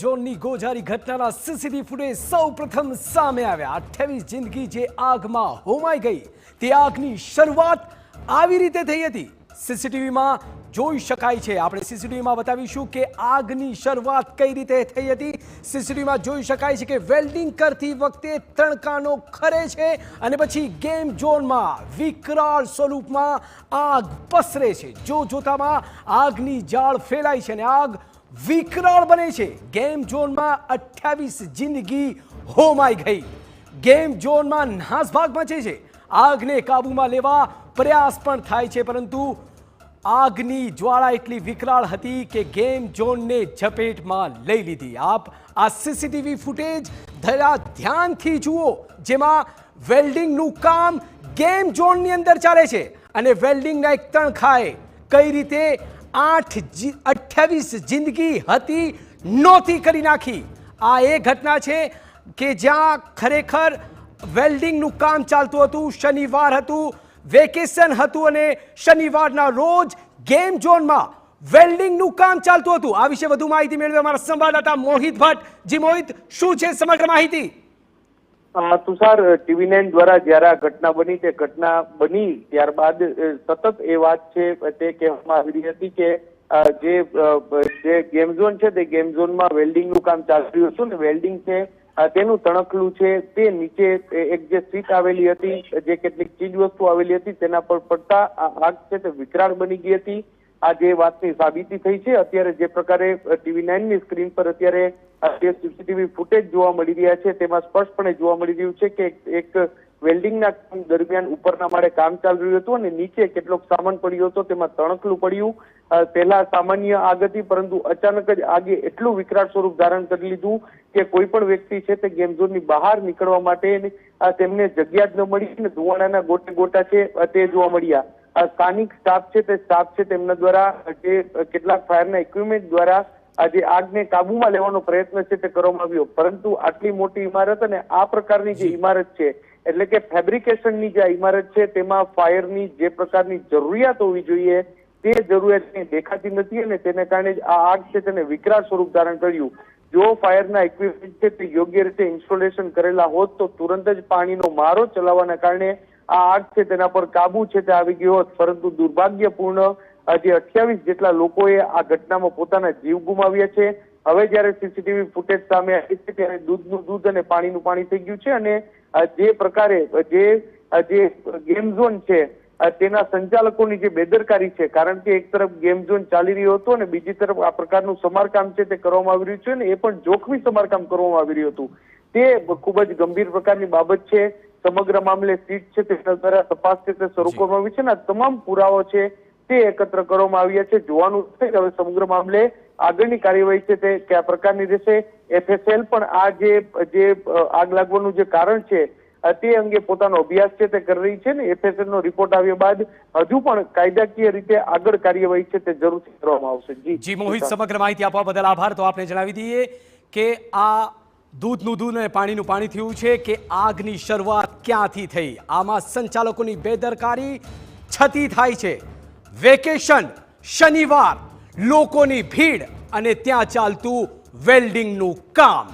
જોનની ગોઝારી ઘટનાના CCTV footage સૌપ્રથમ સામે આવ્યા। 28 જિંદગી જે આગમાં હોમાઈ ગઈ, તે આગની શરૂઆત આવી રીતે થઈ હતી। સીસીટીવીમાં જોઈ શકાય છે, આપણે સીસીટીવીમાં બતાવીશું કે આગની શરૂઆત કઈ રીતે થઈ હતી। સીસીટીવીમાં જોઈ શકાય છે કે વેલ્ડિંગ કરતી વખતે તણકાનો ખરે છે અને પછી ગેમ ઝોનમાં વિકરાળ સ્વરૂપમાં આગ પસરે છે। જોતામાં આગની જાળ ફેલાય છે અને આગ વિકરાળ બને છે। ગેમ ઝોનમાં 28 જિંદગી હોમાઈ ગઈ। ગેમ ઝોનમાં નાસભાગ મચે છે। આગને કાબૂમાં લેવા પ્રયાસ પણ થાય છે, પરંતુ આગની જ્વાળા એટલી વિકરાળ હતી કે ગેમ ઝોનને ઝપેટમાં લઈ લીધી। આપ આ સીસીટીવી ફૂટેજ ધ્યાનથી જુઓ, જેમાં વેલ્ડિંગનું કામ ગેમ ઝોનની અંદર ચાલે છે અને વેલ્ડિંગના એક તણખાએ કઈ રીતે 28 જિંદગી હતી નોતી કરી નાખી। આ એ ઘટના છે કે જ્યાં ખરેખર વેલ્ડિંગનું કામ ચાલતું હતું। શનિવાર હતું, વેકેશન હતું અને શનિવારના રોજ ગેમ ઝોનમાં વેલ્ડિંગનું કામ ચાલતું હતું। આ વિશે વધુ માહિતી મેળવે અમારા સંવાદદાતા મોહિત ભટ્ટ। જી મોહિત, શું છે સમગ્ર માહિતી? તુષાર, TV9 દ્વારા જ્યારે આ ઘટના બની, તે ઘટના બની ત્યારબાદ સતત એ વાત છે તે કહેવામાં આવી રહી હતી કે જે ગેમ ઝોન છે તે ગેમ ઝોનમાં વેલ્ડિંગનું કામ ચાલી રહ્યું હતું ને વેલ્ડિંગ છે તેનું તણખલું છે તે નીચે એક જે સીટ આવેલી હતી, જે કેટલીક ચીજ વસ્તુ આવેલી હતી, તેના પર પડતા આ આગ છે તે વિકરાળ બની ગઈ હતી। આ જે વાતની સાબિતી થઈ છે અત્યારે જે પ્રકારે TV9 ની સ્ક્રીન પર અત્યારે જે સીસીટીવી ફૂટેજ જોવા મળી રહ્યા છે તેમાં સ્પષ્ટપણે જોવા મળી રહ્યું છે કે એક વેલ્ડિંગના કામ દરમિયાન ઉપરના માળે કામ ચાલી રહ્યું હતું અને નીચે કેટલોક સામાન પડ્યો હતો, તેમાં તણખલું પડ્યું। પહેલા સામાન્ય આગ હતી, પરંતુ અચાનક જ આગે એટલું વિકરાળ સ્વરૂપ ધારણ કરી લીધું કે કોઈ પણ વ્યક્તિ છે તે ગેમ ઝોનની બહાર નીકળવા માટે તેમને જગ્યા જ ન મળી અને ધુવાણાના ગોટે ગોટા છે તે જોવા મળ્યા। સ્થાનિક સ્ટાફ છે તેમના દ્વારા જે કેટલાક ફાયરના ઇક્વિપમેન્ટ દ્વારા આજે આગને કાબુમાં લેવાનો પ્રયત્ન છે તે કરવામાં આવ્યો, પરંતુ આટલી મોટી ઇમારત અને આ પ્રકારની જે ઇમારત છે એટલે કે ફેબ્રિકેશનની જે ઇમારત છે તેમાં ફાયરની જે પ્રકારની જરૂરિયાત હોવી જોઈએ તે જરૂરિયાત દેખાતી નથી અને તેને કારણે જ આ આગ છે તેને વિકરાળ સ્વરૂપ ધારણ કર્યું। જો ફાયરના ઇક્વિપમેન્ટ છે તે યોગ્ય રીતે ઇન્સ્ટોલેશન કરેલા હોત તો તુરંત જ પાણીનો મારો ચલાવવાના કારણે આ આગ છે તેના પર કાબુ છે તે આવી ગયો હોત, પરંતુ દુર્ભાગ્યપૂર્ણ જે 28 જેટલા લોકોએ આ ઘટનામાં પોતાના જીવ ગુમાવ્યા છે। હવે જ્યારે સીસીટીવી ફૂટેજ સામે આવી છે ત્યારે દૂધનું દૂધ અને પાણીનું પાણી થઈ ગયું છે અને જે પ્રકારે જે ગેમ ઝોન છે તેના સંચાલકોની જે બેદરકારી છે, કારણ કે એક તરફ ગેમ ઝોન ચાલી રહ્યો હતો અને બીજી તરફ આ પ્રકારનું સમારકામ છે તે કરવામાં આવી રહ્યું છે અને એ પણ જોખમી સમારકામ કરવામાં આવી રહ્યું હતું, તે ખૂબ જ ગંભીર પ્રકારની બાબત છે। સમગ્ર મામલે સીટ છે તેના દ્વારા તપાસ છે તે શરૂ કરવામાં આવી છે અને તમામ પુરાવો છે તે એકત્ર કરવામાં આવ્યા છે। જોવાનું છે કે હવે સમગ્ર મામલે આગળની કાર્યવાહી છે તે કયા પ્રકારની રહેશે। FSL પણ આ જે આગ લાગવાનું જે કારણ છે તે અંગે પોતાનો અભ્યાસ છે તે કરી રહી છે ને FSL નો રિપોર્ટ આવ્યા બાદ હજુ પણ કાયદાકીય રીતે આગળ કાર્યવાહી છે તે જરૂરથી કરવામાં આવશે। જી મોહિત, સમગ્ર માહિતી આપવા બદલ આભાર। તો આપણે જણાવી દઈએ કે આ દૂધનું દૂધ અને પાણીનું પાણી થયું છે કે આગની શરૂઆત ક્યાંથી થઈ। આમાં સંચાલકોની બેદરકારી છતી થાય છે। વેકેશન, શનિવાર, લોકોની ભીડ અને ત્યાં ચાલતું વેલ્ડિંગનું કામ।